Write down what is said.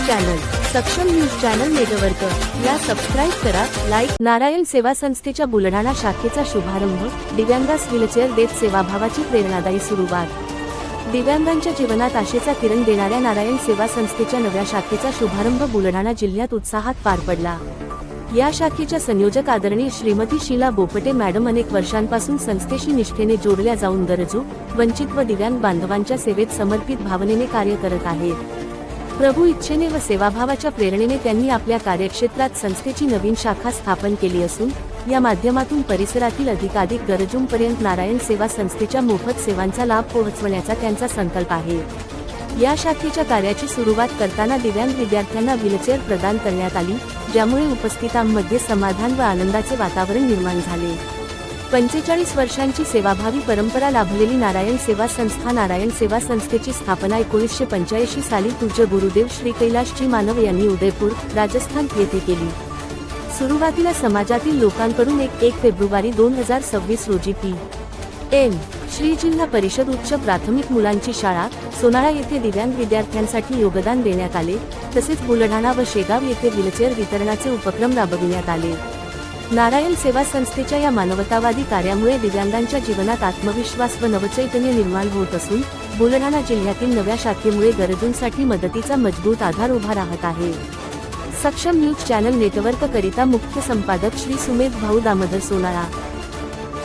Channel सक्षम news channel network या subscribe करा, लाईक। नारायण सेवा संस्थेच्या बुलढाणा शाखेचा शुभारंभ, दिव्यांगास व्हीलचेअर देत सेवाभावाची प्रेरणादायी सुरुवात। दिव्यांगांच्या जीवनात आशेचा किरण देणाऱ्या नारायण सेवा संस्थेच्या नव्या शाखेचा शुभारंभ बुलढाणा जिल्ह्यात उत्साहात पार पडला। या शाखेच्या संयोजक आदरणीय श्रीमती शीला बोपटे मॅडम अनेक वर्षांपासून संस्थेशी निष्ठेने जोडल्या जाऊन गरजू, वंचित व दिव्यांग बांधवांच्या सेवेत समर्पित भावनेने कार्य करत आहेत। प्रभू इच्छेने व सेवाभावाच्या प्रेरणेने त्यांनी आपल्या कार्यक्षेत्रात संस्थेची नवीन शाखा स्थापन केली असून या माध्यमातून परिसरातील अधिकाधिक गरजूंपर्यंत नारायण सेवा संस्थेच्या मोफत सेवांचा लाभ पोहोचवण्याचा त्यांचा संकल्प आहे। या शाखेच्या कार्याची सुरुवात करताना दिव्यांग विद्यार्थ्यांना व्हीलचेअर प्रदान करण्यात आली, ज्यामुळे उपस्थितांमध्ये समाधान व आनंदाचे वातावरण निर्माण झाले। 45 वर्षांची सेवाभावी परंपरा लाभलेली नारायण सेवा संस्था नारायण सेवा संस्थेची स्थापना 1985 साली पूज्य गुरुदेव श्री कैलाशजी मानव यांनी उदयपूर, राजस्थान येथे केली। सुरुवातीला समाजातील लोकांकडून 1 फेब्रुवारी 2026 रोजी पी.एम. श्री जिल्हा परिषद उच्च प्राथमिक मुलांची शाळा सोनाळा येथे दिव्यांग विद्यार्थ्यांसाठी योगदान देण्यात आले, तसेच बुलढाणा व शेगाव येथे व्हीलचेअर वितरणाचे उपक्रम राबविण्यात आले। नारायण सेवा संस्थेच्या या मानवतावादी कार्यामुळे दिव्यांगांच्या जीवनात आत्मविश्वास व नवचैतन्य निर्माण होत असून बुलढाणा जिल्ह्यातील नव्या शाखेमुळे गरजूंसाठी मदतीचा मजबूत आधार उभा राहत आहे। सक्षम न्यूज चॅनल नेटवर्क करिता मुख्य संपादक श्री सुमेध भाऊ दामोदर सोनाळा।